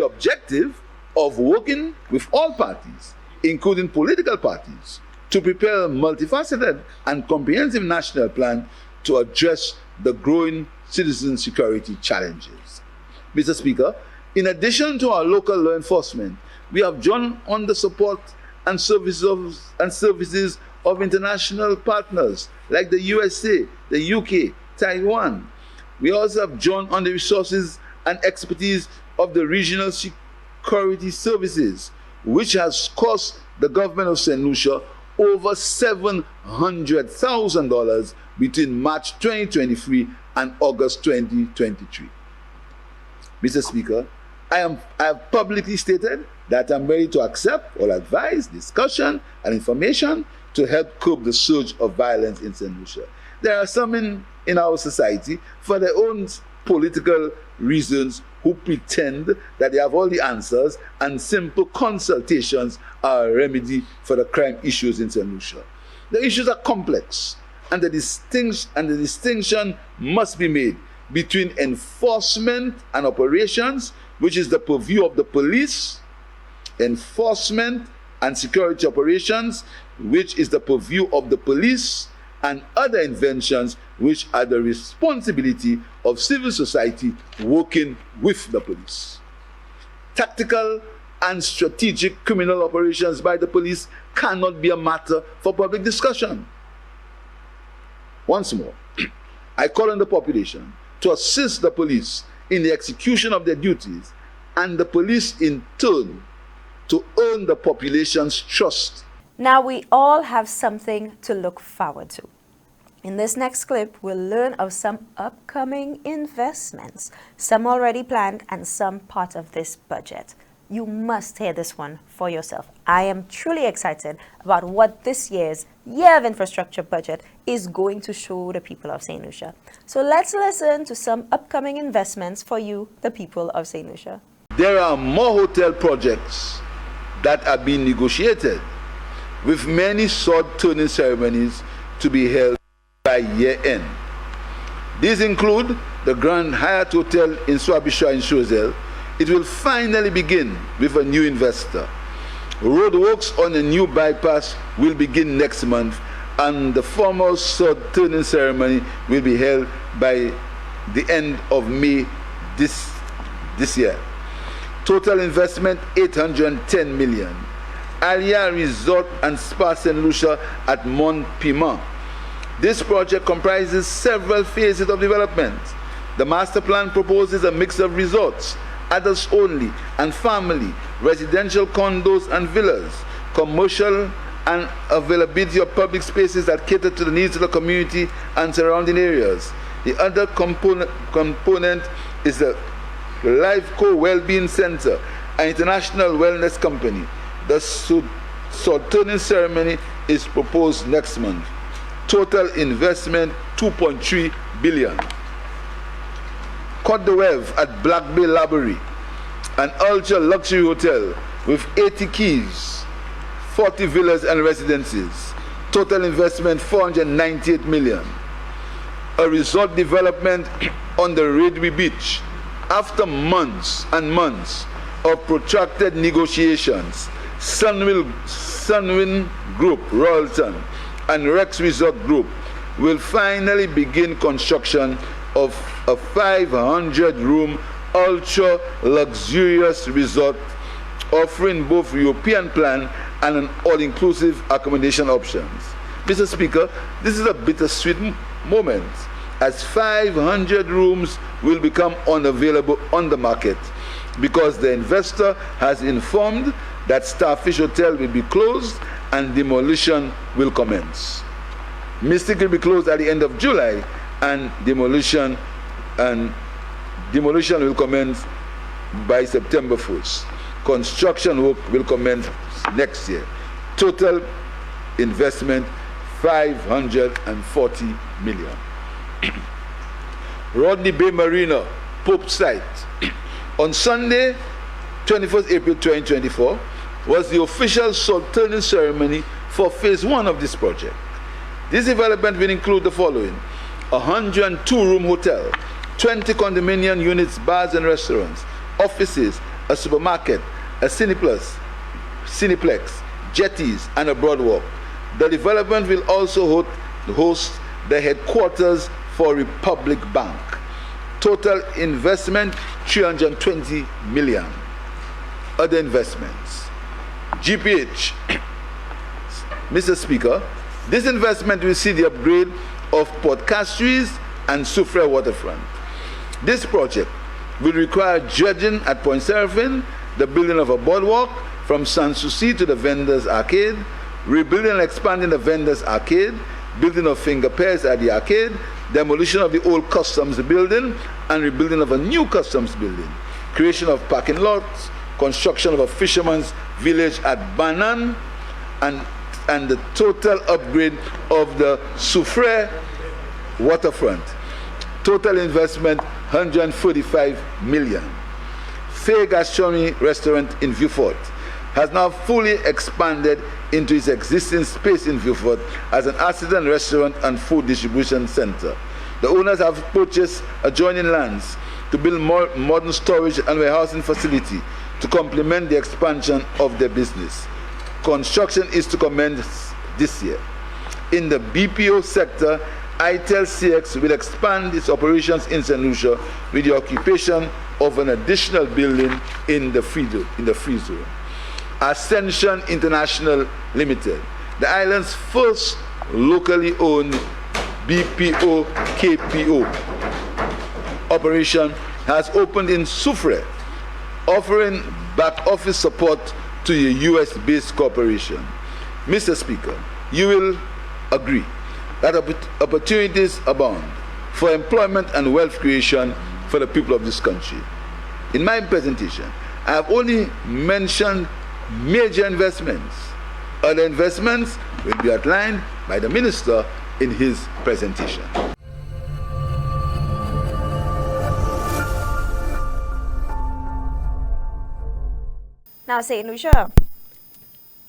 objective of working with all parties, including political parties, to prepare a multifaceted and comprehensive national plan to address the growing citizen security challenges. Mr. Speaker, in addition to our local law enforcement, we have joined on the support and services of international partners like the USA, the UK, Taiwan. We also have joined on the resources and expertise of the regional security services, which has cost the government of St. Lucia over $700,000 between March 2023 and August 2023. Mr. Speaker, I have publicly stated that I'm ready to accept all advice, discussion, and information to help curb the surge of violence in St. Lucia. There are some in our society, for their own political reasons, who pretend that they have all the answers and simple consultations are a remedy for the crime issues in St. Lucia. The issues are complex, and the distinction must be made between enforcement and operations, which is the purview of the police, enforcement and security operations, which is the purview of the police, and other inventions which are the responsibility of civil society working with the police. Tactical and strategic criminal operations by the police cannot be a matter for public discussion. Once more, I call on the population to assist the police in the execution of their duties, and the police in turn to earn the population's trust. Now we all have something to look forward to. In this next clip, we'll learn of some upcoming investments, some already planned and some part of this budget. You must hear this one for yourself. I am truly excited about what this year's Year of Infrastructure budget is going to show the people of St. Lucia. So let's listen to some upcoming investments for you, the people of St. Lucia. There are more hotel projects that are being negotiated, with many sword turning ceremonies to be held by year end. These include the Grand Hyatt Hotel in Swabisha in Choiseul. It will finally begin with a new investor. Roadworks on a new bypass will begin next month, and the formal sword turning ceremony will be held by the end of May this year. Total investment 810 million. Alia Resort and Spa St. Lucia at Mont Piment. This project comprises several phases of development. The master plan proposes a mix of resorts, adults only and family, residential condos and villas, commercial, and availability of public spaces that cater to the needs of the community and surrounding areas. The other component is the Liveco Wellbeing Center, an international wellness company. The sword turning ceremony is proposed next month. Total investment 2.3 billion. Côte de Wèvre at Black Bay Laborie, an ultra luxury hotel with 80 keys, 40 villas and residences. Total investment 498 million. A resort development on the Redwy Beach. After months and months of protracted negotiations, Sunwind Group, Royalton, and Rex Resort Group will finally begin construction of a 500-room ultra-luxurious resort offering both European plan and an all-inclusive accommodation options. Mr. Speaker, this is a bittersweet moment, as 500 rooms will become unavailable on the market because the investor has informed that Starfish Hotel will be closed and demolition will commence. Mystic will be closed at the end of July, and demolition will commence by September 1st. Construction work will commence next year. Total investment 540 million. Rodney Bay Marina, Pope site. On Sunday, 21st April 2024, was the official sword turning ceremony for phase 1 of this project. This development will include the following: a 102-room hotel, 20 condominium units, bars and restaurants, offices, a supermarket, a Cineplex, jetties, and a boardwalk. The development will also host the headquarters for Republic Bank. Total investment 320 million. Other investments. GPH. Mr. Speaker, this investment will see the upgrade of Port Castries and Soufrière waterfront. This project will require dredging at Point Seraphine, the building of a boardwalk from Sanssouci to the Vendors Arcade, rebuilding and expanding the Vendors Arcade, building of finger pairs at the arcade, demolition of the old customs building and rebuilding of a new customs building, creation of parking lots, construction of a fisherman's village at Banan, and the total upgrade of the Soufrière waterfront. Total investment 145 million. Faye Gastronomy Restaurant in Vieux-Fort has now fully expanded into its existing space in Vieux-Fort as an artisan restaurant and food distribution center. The owners have purchased adjoining lands to build more modern storage and warehousing facility to complement the expansion of their business. Construction is to commence this year. In the BPO sector, ITEL CX will expand its operations in St. Lucia with the occupation of an additional building in the free zone. Ascension International Limited, the island's first locally owned BPO KPO operation, has opened in Soufrière, offering back office support to a US-based corporation. Mr. Speaker, you will agree that opportunities abound for employment and wealth creation for the people of this country. In my presentation, I have only mentioned major investments. Other investments will be outlined by the minister in his presentation. Now, St. Lucia,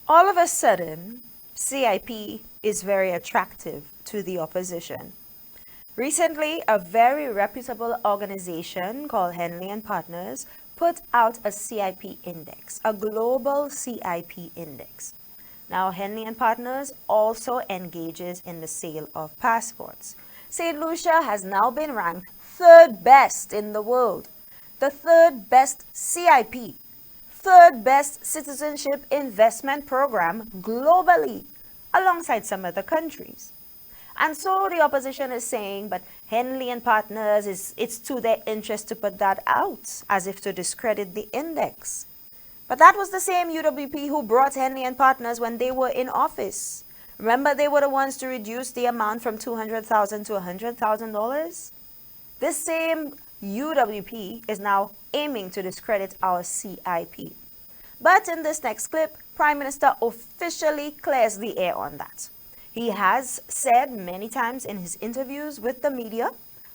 all of a sudden, CIP is very attractive to the opposition. Recently, a very reputable organization called Henley and Partners put out a CIP index, a global CIP index. Now, Henley and Partners also engages in the sale of passports. St. Lucia has now been ranked third best in the world, the third best CIP, third best citizenship investment program globally, alongside some other countries. And so the opposition is saying, but Henley and Partners, it's to their interest to put that out, as if to discredit the index. But that was the same UWP who brought Henley and Partners when they were in office. Remember, they were the ones to reduce the amount from $200,000 to $100,000? This same UWP is now aiming to discredit our CIP. But in this next clip, Prime Minister officially clears the air on that. He has said many times in his interviews with the media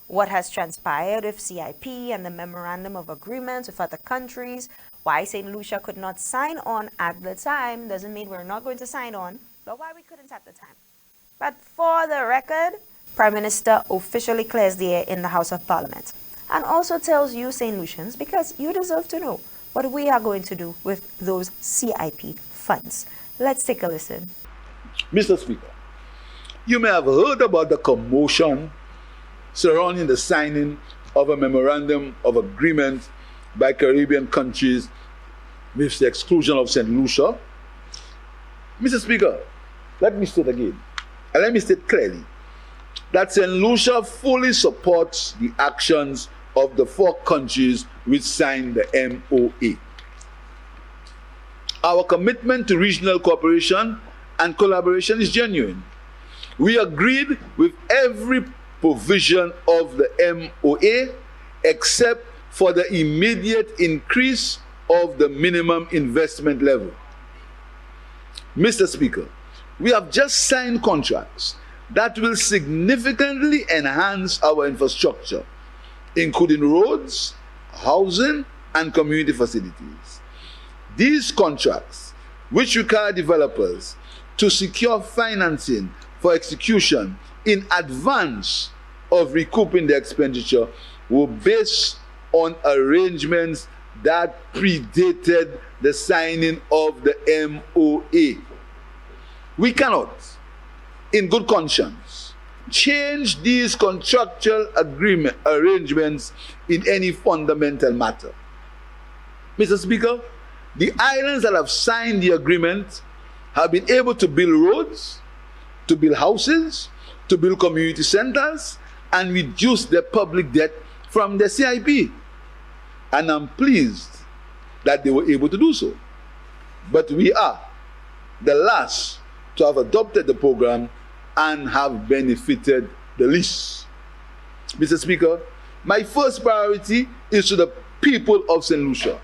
what has transpired with CIP and the memorandum of agreement with other countries. Why St. Lucia could not sign on at the time doesn't mean we're not going to sign on, but why we couldn't at the time. But for the record, Prime Minister officially clears the air in the House of Parliament and also tells you, St. Lucians, because you deserve to know what we are going to do with those CIP funds. Let's take a listen. Mr. Speaker, you may have heard about the commotion surrounding the signing of a memorandum of agreement by Caribbean countries with the exclusion of St. Lucia. Mr. Speaker, let me state again, and let me state clearly, that St. Lucia fully supports the actions of the 4 countries which signed the MOA. Our commitment to regional cooperation and collaboration is genuine. We agreed with every provision of the MOA except for the immediate increase of the minimum investment level. Mr. Speaker, we have just signed contracts that will significantly enhance our infrastructure, including roads, housing, and community facilities. These contracts, which require developers to secure financing for execution in advance of recouping the expenditure, were based on arrangements that predated the signing of the MOA. We cannot, in good conscience, change these contractual arrangements in any fundamental matter. Mr. Speaker, the islands that have signed the agreement have been able to build roads, to build houses, to build community centers, and reduce their public debt from the CIP. And I'm pleased that they were able to do so. But we are the last to have adopted the program and have benefited the least. Mr. Speaker, my first priority is to the people of St. Lucia.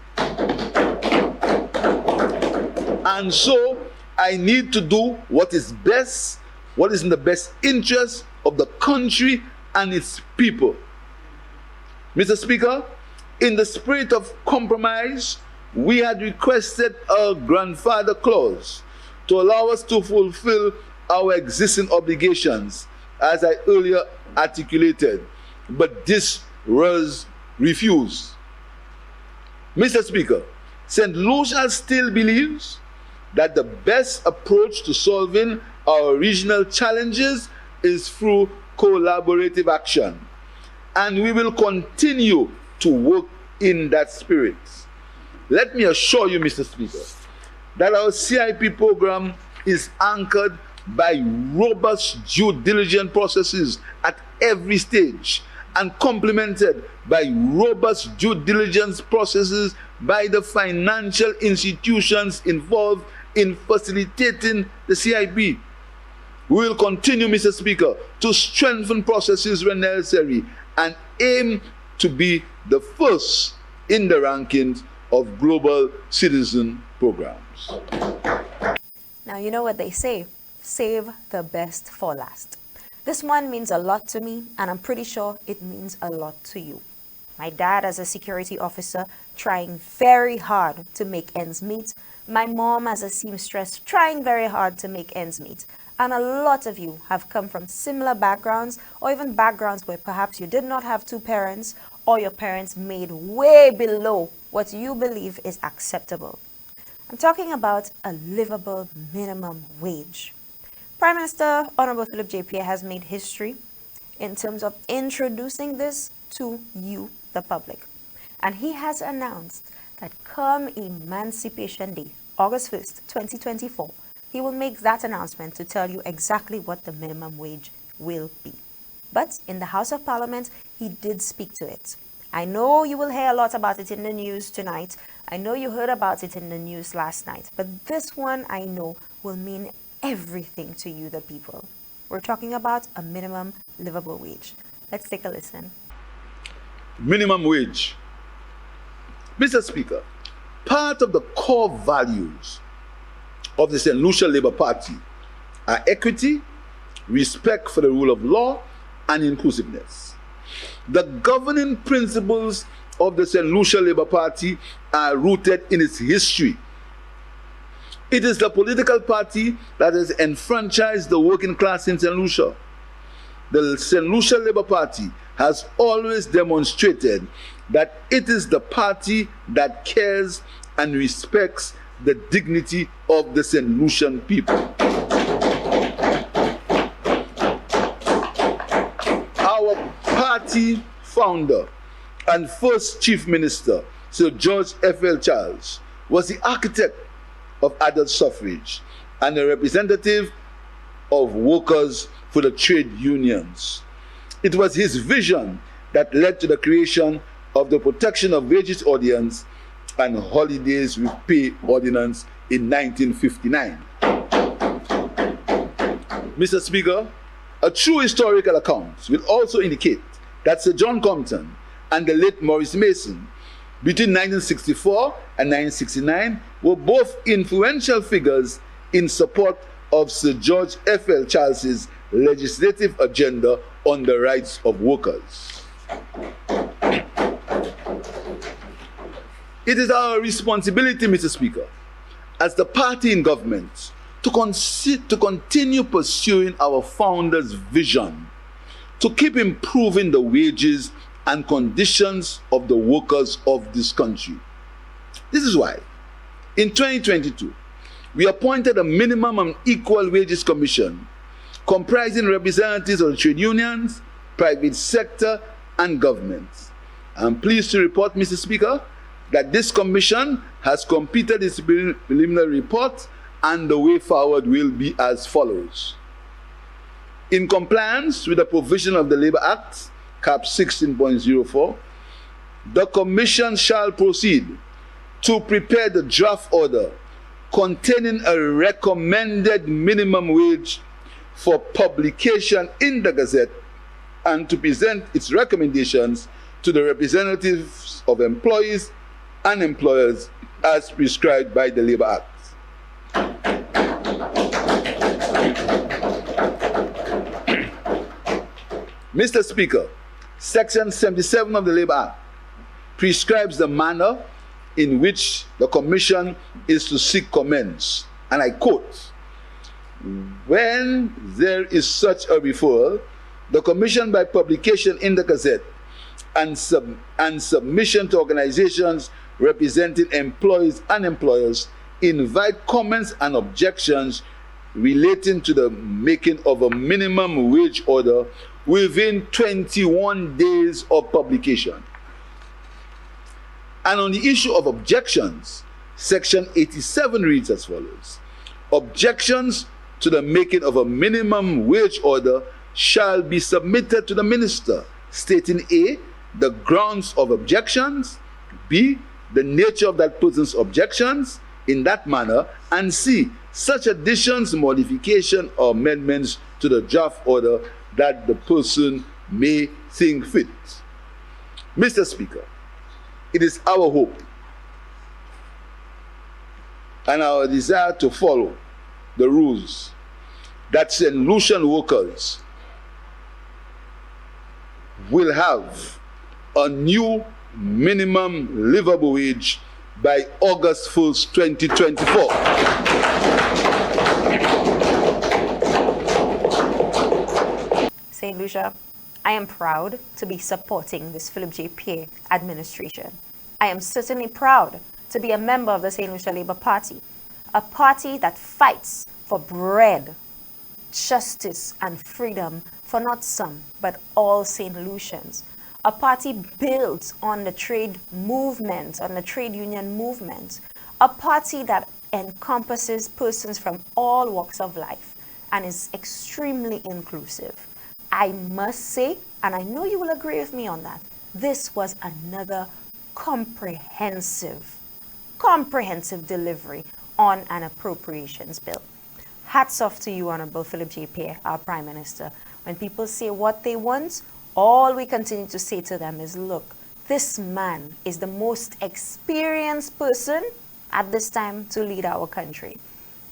And so I need to do what is best, what is in the best interest of the country and its people. Mr. Speaker, in the spirit of compromise, we had requested a grandfather clause to allow us to fulfill our existing obligations, as I earlier articulated, but this was refused. Mr. Speaker, St. Lucia still believes that the best approach to solving our regional challenges is through collaborative action, and we will continue to work in that spirit. Let me assure you, Mr. Speaker, that our CIP program is anchored by robust due diligence processes at every stage and complemented by robust due diligence processes by the financial institutions involved in facilitating the CIP. We will continue, Mr. Speaker, to strengthen processes when necessary and aim to be the first in the rankings of global citizen programs. Now, you know what they say, save the best for last. This one means a lot to me, and I'm pretty sure it means a lot to you. My dad as a security officer trying very hard to make ends meet. My mom as a seamstress trying very hard to make ends meet. And a lot of you have come from similar backgrounds, or even backgrounds where perhaps you did not have two parents, or your parents made way below what you believe is acceptable. I'm talking about a livable minimum wage. Prime Minister Honorable Philip J. Pierre has made history in terms of introducing this to you, the public. And he has announced that come Emancipation Day, August 1st, 2024, he will make that announcement to tell you exactly what the minimum wage will be. But in the House of Parliament, he did speak to it. I know you will hear a lot about it in the news tonight. I know you heard about it in the news last night. But this one, I know, will mean everything to you, the people. We're talking about a minimum livable wage. Let's take a listen. Minimum wage. Mr. Speaker, part of the core values of the St. Lucia Labour Party are equity, respect for the rule of law, and inclusiveness. The governing principles of the St. Lucia Labour Party are rooted in its history. It is the political party that has enfranchised the working class in St. Lucia. The St. Lucia Labour Party has always demonstrated that it is the party that cares and respects the dignity of the St. Lucian people. Our party founder and first chief minister, Sir George F.L. Charles, was the architect of adult suffrage and a representative of workers for the trade unions. It was his vision that led to the creation of the Protection of Wages Ordinance and Holidays with Pay Ordinance in 1959. Mr. Speaker, a true historical account will also indicate that Sir John Compton and the late Maurice Mason, between 1964 and 1969, were both influential figures in support of Sir George F.L. Charles's legislative agenda on the rights of workers. It is our responsibility, Mr. Speaker, as the party in government, to continue pursuing our founder's vision, to keep improving the wages and conditions of the workers of this country. This is why, in 2022, we appointed a minimum and equal wages commission comprising representatives of the trade unions, private sector, and government. I'm pleased to report, Mr. Speaker, that this commission has completed its preliminary report, and the way forward will be as follows. In compliance with the provision of the Labour Act, Cap 16.04, the Commission shall proceed to prepare the draft order containing a recommended minimum wage for publication in the Gazette and to present its recommendations to the representatives of employees and employers as prescribed by the Labour Act. Mr. Speaker, Section 77 of the Labour Act prescribes the manner in which the Commission is to seek comments, and I quote, "When there is such a referral, the Commission by publication in the Gazette and submission to organizations representing employees and employers invite comments and objections relating to the making of a minimum wage order within 21 days of publication." And on the issue of objections, Section 87 reads as follows: "Objections to the making of a minimum wage order shall be submitted to the minister, stating A, the grounds of objections, B, the nature of that person's objections in that manner, and C, such additions, modification, or amendments to the draft order that the person may think fit." Mr. Speaker, it is our hope and our desire to follow the rules that St. Lucian workers will have a new minimum livable wage by August 1st, 2024. St. Lucia, I am proud to be supporting this Philip J. Pierre administration. I am certainly proud to be a member of the St. Lucia Labour Party, a party that fights for bread, justice, and freedom for not some, but all St. Lucians. A party built on the trade movement, on the trade union movement. A party that encompasses persons from all walks of life and is extremely inclusive. I must say, and I know you will agree with me on that, this was another comprehensive delivery on an appropriations bill. Hats off to you, Honorable Philip J. Pierre, our Prime Minister. When people say what they want, all we continue to say to them is, look, this man is the most experienced person at this time to lead our country.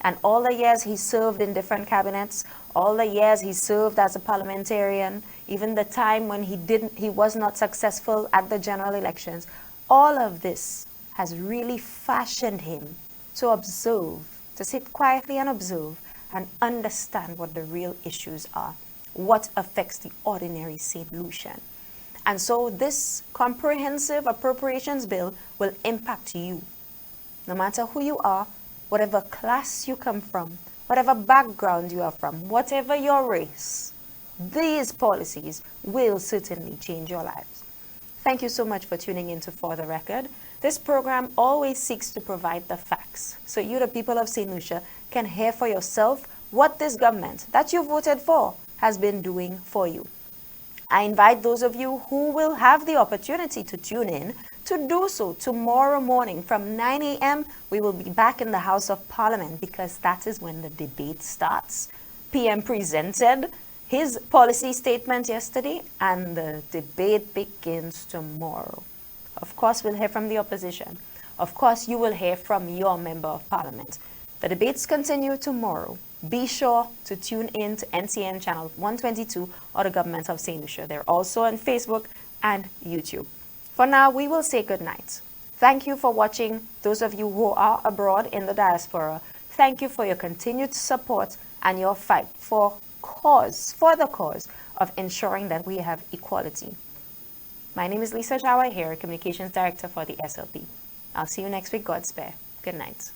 And all the years he served in different cabinets, all the years he served as a parliamentarian, even the time when he was not successful at the general elections, all of this has really fashioned him to observe, to sit quietly and observe and understand what the real issues are, what affects the ordinary St. Lucian. And so this comprehensive appropriations bill will impact you, no matter who you are, whatever class you come from, whatever background you are from, whatever your race. These policies will certainly change your lives. Thank you so much for tuning in to For the Record. This program always seeks to provide the facts, so you, the people of St. Lucia, can hear for yourself what this government that you voted for has been doing for you. I invite those of you who will have the opportunity to tune in to do so tomorrow morning from 9 a.m. We will be back in the House of Parliament because that is when the debate starts. PM presented his policy statement yesterday and the debate begins tomorrow. Of course, we'll hear from the opposition. Of course, you will hear from your member of parliament. The debates continue tomorrow. Be sure to tune in to NTN channel 122 or the Government of St. Lucia. They're also on Facebook and YouTube. For now, we will say good night. Thank you for watching. Those of you who are abroad in the diaspora, thank you for your continued support and your fight for the cause of ensuring that we have equality. My name is Lucia Jawahir, Communications Director for the SLP. I'll see you next week, God spare. Good night.